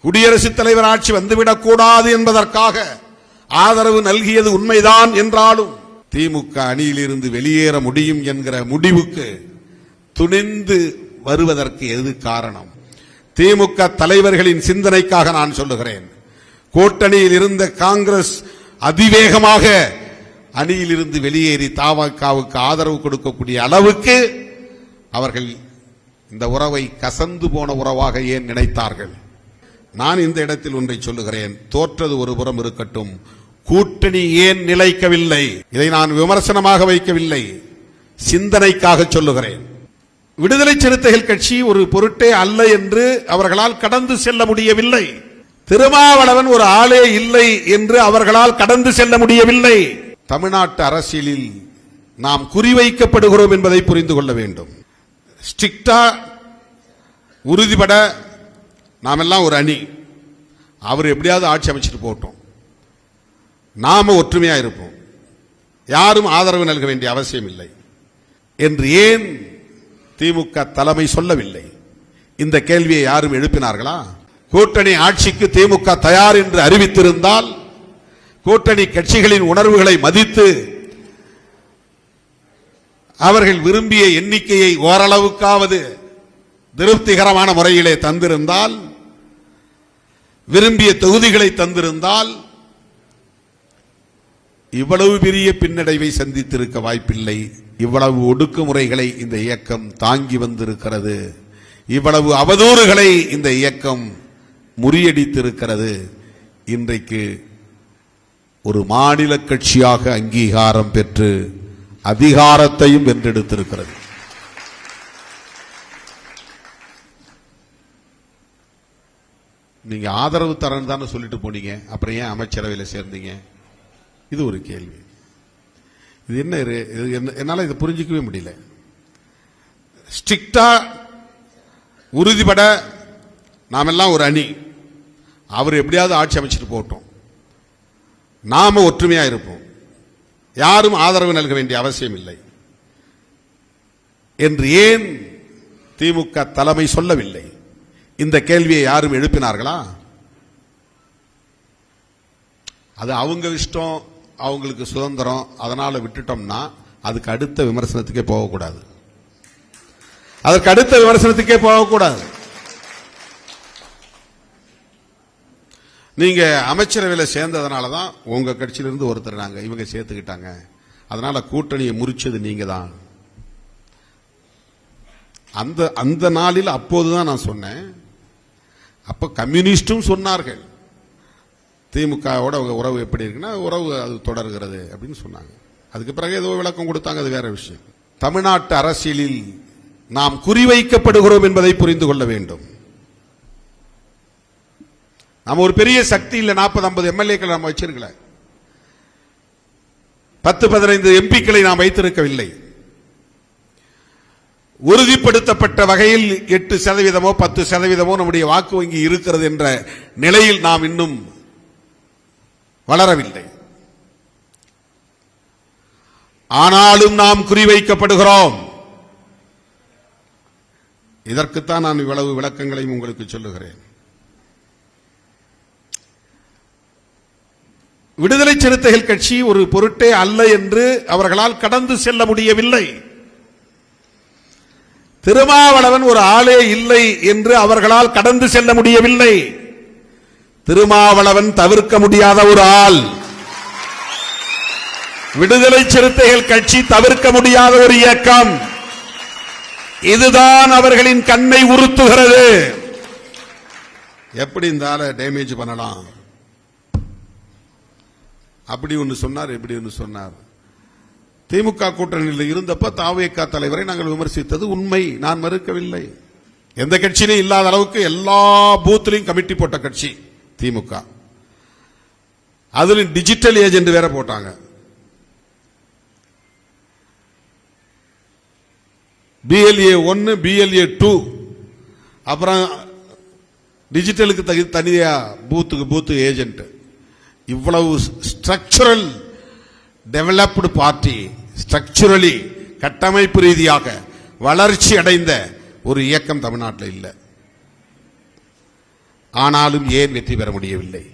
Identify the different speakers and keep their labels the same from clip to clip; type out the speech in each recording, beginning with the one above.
Speaker 1: குடியரசுத் தலைவர் ஆட்சி வந்துவிடக் கூடாது என்பதற்காக ஆதரவு நல்கியது உண்மைதான் என்றாலும் திமுக அணியிலிருந்து வெளியேற முடியும் என்கிற முடிவுக்கு துணிந்து வருவதற்கு எது காரணம்? திமுக தலைவர்களின் சிந்தனைக்காக நான் சொல்லுகிறேன். கூட்டணியில் இருந்த காங்கிரஸ் அதிவேகமாக அணியிலிருந்து வெளியேறி தமாகவுக்கு ஆதரவு கொடுக்கக்கூடிய அளவுக்கு அவர்கள் இந்த உறவை கசந்து போன உறவாக ஏன் நினைத்தார்கள்? நான் இந்த இடத்தில் ஒன்றை சொல்லுகிறேன். தோற்றது ஒரு புறம் இருக்கட்டும், கூட்டணி ஏன் நிலைக்கவில்லை? இதை நான் விமர்சனமாக வைக்கவில்லை, சிந்தனைக்காக சொல்லுகிறேன். விடுதலை சிறுத்தைகள் கட்சி ஒரு பொருட்டே அல்ல என்று அவர்களால் கடந்து செல்ல முடியவில்லை. திருமாவளவன் ஒரு ஆளே இல்லை என்று அவர்களால் கடந்து செல்ல முடியவில்லை. தமிழ்நாட்டு அரசியலில் நாம் குறிவைக்கப்படுகிறோம் என்பதை புரிந்து கொள்ள வேண்டும். ஸ்ட்ரிக்டா உறுதிபட நாம் எல்லாம் ஒரு அணி, அவர் எப்படியாவது ஆட்சி அமைச்சிட்டு போட்டோம், நாம ஒற்றுமையா இருப்போம், யாரும் ஆதரவு நல்க வேண்டிய அவசியம் இல்லை என்று ஏன் திமுக தலைமை சொல்லவில்லை? இந்த கேள்வியை யாரும் எழுப்பினார்களா? கூட்டணி ஆட்சிக்கு திமுக தயார் என்று அறிவித்திருந்தால் கூட்டணி கட்சிகளின் உணர்வுகளை மதித்து அவர்கள் விரும்பிய எண்ணிக்கையை ஓரளவுக்காவது திருப்திகரமான முறையிலே தந்திருந்தால், விரும்பிய தொகுதிகளை தந்திருந்தால் இவ்வளவு பெரிய பின்னடைவை சந்தித்திருக்க வாய்ப்பில்லை. இவ்வளவு ஒடுக்குமுறைகளை இந்த இயக்கம் தாங்கி வந்திருக்கிறது. இவ்வளவு அவதூறுகளை இந்த இயக்கம் முறியடித்திருக்கிறது. இன்றைக்கு ஒரு மாநில கட்சியாக அங்கீகாரம் பெற்று அதிகாரத்தையும் வென்றெடுத்திருக்கிறது. நீங்க ஆதரவு தரன்னு தானே சொல்லிட்டு போனீங்க, அப்புறம் ஏன் அமைச்சரவையில் சேர்ந்தீங்க? இது ஒரு கேள்வி. இது என்ன? என்னால இதை புரிஞ்சிக்கவே முடியல. ஸ்ட்ரிக்டா உறுதிபட நாம் எல்லாம் ஒரு அணி, அவர் எப்படியாவது ஆட்சி அமைச்சிட்டு போட்டோம், நாம ஒற்றுமையா இருப்போம், யாரும் ஆதரவு நல்க வேண்டிய அவசியம் இல்லை என்று ஏன் திமுக தலைமை சொல்லவில்லை? இந்த கேள்வியை யாரும் எழுப்பினார்களா? அது அவங்க இஷ்டம், அவங்களுக்கு சுதந்திரம், அதனால விட்டுட்டோம்னா அதுக்கு அடுத்த விமர்சனத்துக்கே போகக்கூடாது. அதற்கு அடுத்த விமர்சனத்துக்கே போகக்கூடாது. நீங்க அமைச்சரவையில் சேர்ந்ததனால தான் உங்க கட்சியிலிருந்து ஒருத்தர் நாங்க இவங்க சேர்த்துக்கிட்டாங்க, அதனால கூட்டணியை முறிச்சது நீங்க தான். அந்த நாளில் அப்போதுதான் நான் சொன்னேன். அப்ப கம்யூனிஸ்டும் சொன்னார்கள் திமுகவோட உறவு எப்படி இருக்குன்னா உறவு அது தொடர்கிறது அப்படின்னு சொன்னாங்க. அதுக்கு பிறகு ஏதோ விளக்கம் கொடுத்தாங்க, அது வேற விஷயம். தமிழ்நாட்டு அரசியலில் நாம் குறிவைக்கப்படுகிறோம் என்பதை புரிந்து கொள்ள வேண்டும். நம்ம ஒரு பெரிய சக்தி இல்லை. 40-50 எம்எல்ஏக்கள் நாம் வச்சிருக்கல, 10-15 எம்பிக்களை நாம் வைத்திருக்கவில்லை. உறுதிப்படுத்தப்பட்ட வகையில் 8%, 10% நம்முடைய வாக்கு வங்கி இருக்கிறது என்ற நிலையில் நாம் இன்னும் வளரவில்லை. ஆனாலும் நாம் குறிவைக்கப்படுகிறோம். இதற்குத்தான் நான் இவ்வளவு விளக்கங்களையும் உங்களுக்கு சொல்லுகிறேன். விடுதலை சிறுத்தைகள் கட்சி ஒரு பொருட்டே அல்ல என்று அவர்களால் கடந்து செல்ல முடியவில்லை. திருமாவளவன் ஒரு ஆளே இல்லை என்று அவர்களால் கடந்து செல்ல முடியவில்லை. திருமாவளவன் தவிர்க்க முடியாத ஒரு ஆள். விடுதலை சிறுத்தைகள் கட்சி தவிர்க்க முடியாத ஒரு இயக்கம். இதுதான் அவர்களின் கண்ணை உறுத்துகிறது. எப்படி இந்த ஆளை டேமேஜ் பண்ணலாம்? அப்படி ஒன்று சொன்னார், எப்படி ஒன்று சொன்னார். திமுக கூட்டணியில் இருந்தப்ப தாவேகா தலைவரை நாங்கள் விமர்சித்தது உண்மை, நான் மறுக்கவில்லை. எந்த கட்சியிலும் இல்லாத அளவுக்கு எல்லா பூத்திலையும் கமிட்டி போட்ட கட்சி திமுக. அதுல டிஜிட்டல் ஏஜென்ட் வேற போட்டாங்க. BLA 1, BLA 2, அப்புறம் டிஜிட்டலுக்கு தனியா பூத்து ஏஜென்ட். இவ்வளவு ஸ்ட்ரக்சரல் டெவலப்டு பார்ட்டி, ஸ்ட்ரக்சரலி கட்டமைப்பு ரீதியாக வளர்ச்சி அடைந்த ஒரு இயக்கம் தமிழ்நாட்டில் இல்லை. ஆனாலும் ஏன் வெற்றி பெற முடியவில்லை?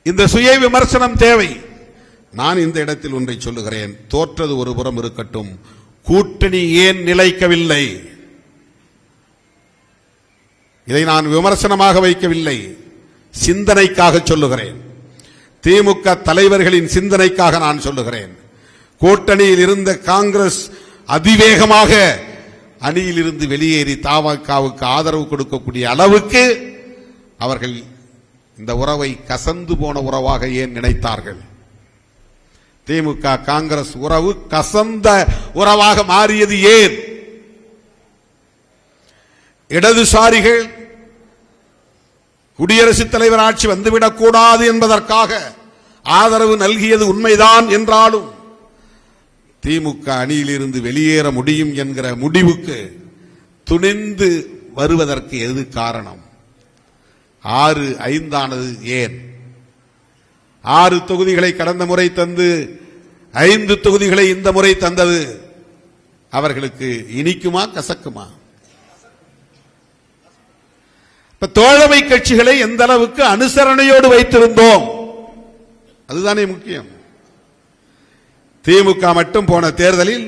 Speaker 1: இந்த சுய விமர்சனம் தேவை. நான் இந்த இடத்தில் ஒன்றை சொல்லுகிறேன். தோற்றது ஒரு புறம் இருக்கட்டும், கூட்டணி ஏன் நிலைக்கவில்லை? இதை நான் விமர்சனமாக வைக்கவில்லை, சிந்தனைக்காக சொல்லுகிறேன். திமுக தலைவர்களின் சிந்தனைக்காக நான் சொல்லுகிறேன். கூட்டணியில் இருந்த காங்கிரஸ் அதிவேகமாக அணியில் இருந்து வெளியேறி தமாகவுக்கு ஆதரவு கொடுக்கக்கூடிய அளவுக்கு அவர்கள் இந்த உறவை கசந்து போன உறவாக ஏன் நினைத்தார்கள்? திமுக காங்கிரஸ் உறவு கசந்த உறவாக மாறியது ஏன்? இடதுசாரிகள் குடியரசுத் தலைவர் ஆட்சி வந்துவிடக் கூடாது என்பதற்காக ஆதரவு நல்கியது உண்மைதான் என்றாலும் திமுக அணியில் இருந்து வெளியேற முடியும் என்கிற முடிவுக்கு துணிந்து வருவதற்கு எது காரணம்? 6-5 ஏன்? 6 தொகுதிகளை கடந்த முறை தந்து 5 தொகுதிகளை இந்த முறை தந்தது அவர்களுக்கு இனிக்குமா கசக்குமா? இப்ப தோழமை கட்சிகளை எந்த அளவுக்கு அனுசரணையோடு வைத்திருந்தோம், அதுதானே முக்கியம். திமுக மட்டும் போன தேர்தலில்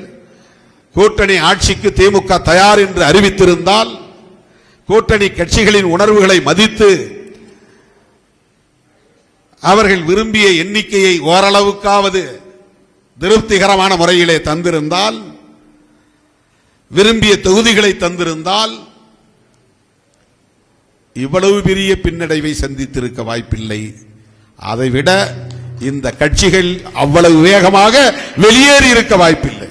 Speaker 1: கூட்டணி ஆட்சிக்கு திமுக தயார் என்று அறிவித்திருந்தால், கூட்டணி கட்சிகளின் உணர்வுகளை மதித்து அவர்கள் விரும்பிய எண்ணிக்கையை ஓரளவுக்காவது திருப்திகரமான முறையிலே தந்திருந்தால், விரும்பிய தொகுதிகளை தந்திருந்தால் இவ்வளவு பெரிய பின்னடைவை சந்தித்திருக்க வாய்ப்பில்லை. அதைவிட இந்த கட்சிகள் அவ்வளவு வேகமாக வெளியேறி இருக்க வாய்ப்பில்லை.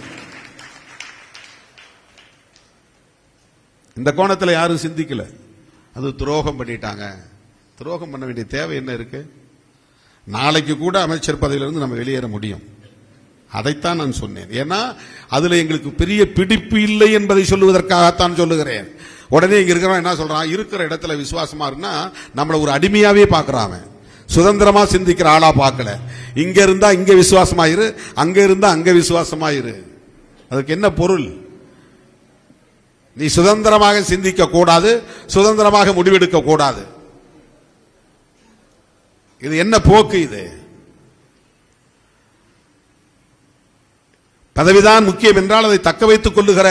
Speaker 1: இந்த கோணத்தில் யாரும் சிந்திக்கல. அது துரோகம் பண்ணிட்டாங்க. துரோகம் பண்ண வேண்டிய தேவை என்ன இருக்கு? நாளைக்கு கூட அமைச்சர் பதவியிலிருந்து நம்ம வெளியேற முடியும். அதைத்தான் நான் சொன்னேன். ஏன்னா அதுல எங்களுக்கு பெரிய பிடிப்பு இல்லை என்பதை சொல்லுவதற்காகத்தான் சொல்லுகிறேன். உடனே இங்க இருக்கிறவன் என்ன சொல்றான்? இருக்கிற இடத்துல விசுவாசமா இருந்தா நம்மள ஒரு அடிமையாவே பாக்குறான். சுதந்திரமா சிந்திக்கிற ஆளா பார்க்கல. இங்க இருந்தா இங்க விசுவாசமாயிரு, அங்க இருந்தா அங்க விசுவாசமாயிரு. அதுக்கு என்ன பொருள்? நீ சுதந்திரமாக சிந்திக்க கூடாது, சுதந்திரமாக முடிவெடுக்க கூடாது. இது என்ன போக்கு? இது பதவிதான் முக்கியம் என்றால் அதை தக்க வைத்துக் கொள்ளுகிற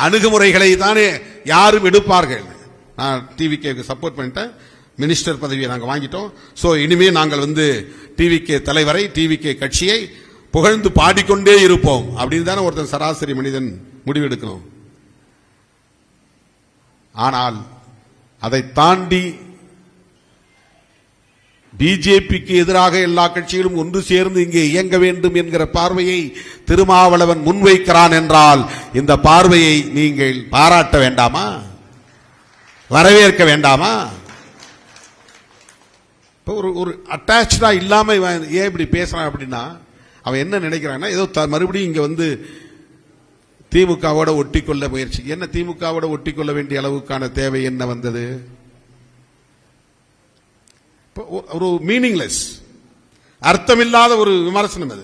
Speaker 1: அணுகுமுறைகளை தானே யாரும் எடுப்பார்கள். நான் டிவிக்கு சப்போர்ட் பண்ணிட்டேன், மினிஸ்டர் பதவியை நாங்கள் வாங்கிட்டோம், சோ இனிமே நாங்கள் டிவிகே தலைவரை, டிவிகே கட்சியை புகழ்ந்து பாடிக்கொண்டே இருப்போம் அப்படின்னு தானே ஒருத்தன் சராசரி மனிதன் முடிவெடுக்கணும். ஆனால் அதை தாண்டி பிஜேபிக்கு எதிராக எல்லா கட்சிகளும் ஒன்று சேர்ந்து இங்கே இயங்க வேண்டும் என்கிற பார்வையை திருமாவளவன் முன்வைக்கிறான் என்றால் இந்த பார்வையை நீங்கள் பாராட்ட வேண்டாமா? வரவேற்க வேண்டாமா? ஒரு அட்டாச்சா இல்லாம ஏன் இப்படி பேசுறான் அப்படின்னா, அவன் என்ன நினைக்கிறான்னா, ஏதோ மறுபடியும் இங்க திமுகவோட ஒட்டிக்கொள்ள முயற்சி. என்ன திமுகவோட ஒட்டிக்கொள்ள வேண்டிய அளவுக்கான தேவை என்ன வந்தது? ஒரு மீனிங்லெஸ், அர்த்தமில்லாத ஒரு விமர்சனம் அது.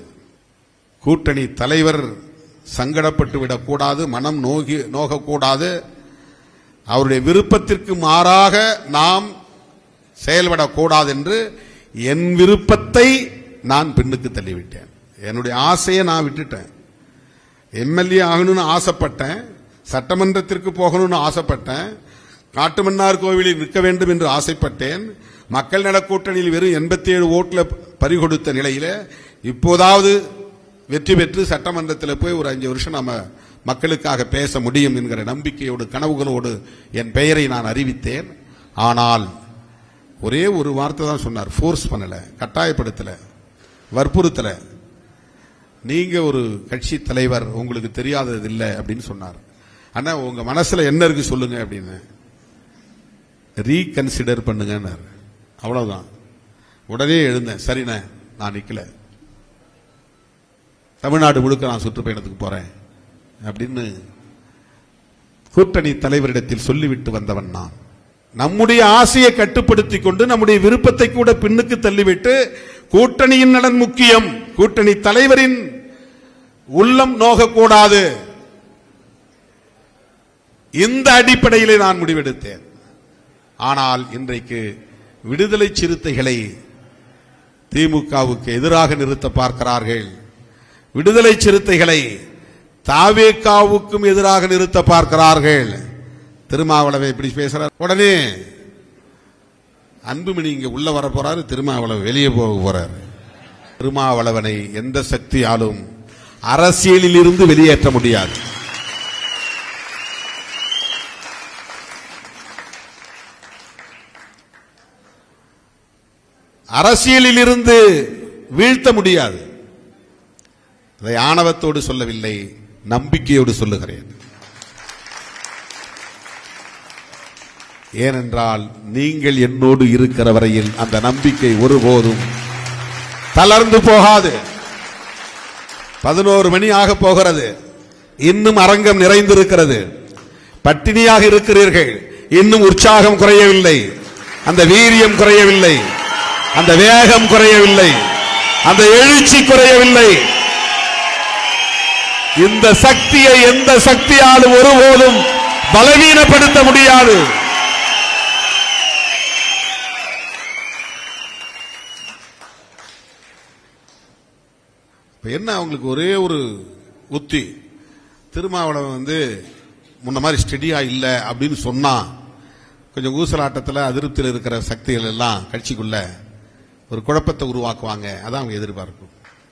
Speaker 1: கூட்டணி தலைவர் சங்கடப்பட்டு விடக்கூடாது, மனம் நோகக்கூடாது. அவருடைய விருப்பத்திற்கு மாறாக நாம் செயல்படக்கூடாது என்று என் விருப்பத்தை நான் பின்னுக்கு தள்ளிவிட்டேன். என்னுடைய ஆசையை நான் விட்டுட்டேன். எம்எல்ஏ ஆகணும்னு ஆசைப்பட்டேன், சட்டமன்றத்திற்கு போகணும்னு ஆசைப்பட்டேன், காட்டுமன்னார் கோவிலில் நிற்க வேண்டும் என்று ஆசைப்பட்டேன். மக்கள் நல கூட்டணியில் வெறும் 87 ஓட்டுல பறிகொடுத்த நிலையில இப்போதாவது வெற்றி பெற்று சட்டமன்றத்தில் போய் ஒரு 5 வருஷம் நம்ம மக்களுக்காக பேச முடியும் என்கிற நம்பிக்கையோடு, கனவுகளோடு என் பெயரை நான் அறிவித்தேன். ஆனால் ஒரே ஒரு வார்த்தை தான் சொன்னார். ஃபோர்ஸ் பண்ணல, கட்டாயப்படுத்தல, வற்புறுத்தல. நீங்க ஒரு கட்சி தலைவர், உங்களுக்கு தெரியாதது இல்லை அப்படின்னு சொன்னார். ஆனா உங்க மனசுல என்ன இருக்கு சொல்லுங்க அப்படின்னு. ரீகன்சிடர் பண்ணுங்க, அவ்வளவுதான். உடனே எழுந்தேன். சரிண்ணே, நான் நிக்கல, தமிழ்நாடு முழுக்க நான் சுற்றுப்பயணத்துக்கு போறேன் அப்படின்னு கூட்டணி தலைவரிடத்தில் சொல்லிவிட்டு வந்தவன் நான். நம்முடைய ஆசையை கட்டுப்படுத்திக் கொண்டு நம்முடைய விருப்பத்தை கூட பின்னுக்கு தள்ளிவிட்டு கூட்டணியின் நலன் முக்கியம், கூட்டணி தலைவரின் உள்ளம் நோகக்கூடாது, இந்த அடிப்படையிலே நான் முடிவெடுத்தேன். ஆனால் இன்றைக்கு விடுதலை சிறுத்தைகளை திமுகவுக்கு எதிராக நிறுத்த பார்க்கிறார்கள். விடுதலை சிறுத்தைகளை தாவேகாவுக்கும் எதிராக நிறுத்த பார்க்கிறார்கள். திருமாவளவன் இப்படி பேசுறார். உடனே அன்புமணி இங்க உள்ள வர போறாரு, திருமாவளவன் வெளியே போக போறாரு. திருமாவளவனை எந்த சக்தியாலும் அரசியலில் இருந்து வெளியேற்ற முடியாது. அரசியலில் இருந்து வீழ்த்த முடியாது. அதை ஆணவத்தோடு சொல்லவில்லை, நம்பிக்கையோடு சொல்லுகிறேன். ஏனென்றால் நீங்கள் என்னோடு இருக்கிற வரையில் அந்த நம்பிக்கை ஒருபோதும் தளர்ந்து போகாது. 11 மணி ஆக போகிறது, இன்னும் அரங்கம் நிறைந்திருக்கிறது. பட்டினியாக இருக்கிறீர்கள், இன்னும் உற்சாகம் குறையவில்லை, அந்த வீரியம் குறையவில்லை, அந்த வேகம் குறையவில்லை, அந்த எழுச்சி குறையவில்லை. இந்த சக்தியை எந்த சக்தியாலும் ஒருபோதும் பலவீனப்படுத்த முடியாது. என்ன அவங்களுக்கு ஒரே ஒரு உத்தி, திருமாவளவன் முன்ன மாதிரி ஸ்டெடியா இல்ல அப்படின்னு சொன்னா கொஞ்சம் ஊசலாட்டத்தில் அதிருப்தியில் இருக்கிற சக்திகள் எல்லாம் கட்சிக்குள்ள ஒரு குழப்பத்தை உருவாக்குவாங்க. அதான் அவங்க எதிர்பார்க்கும்.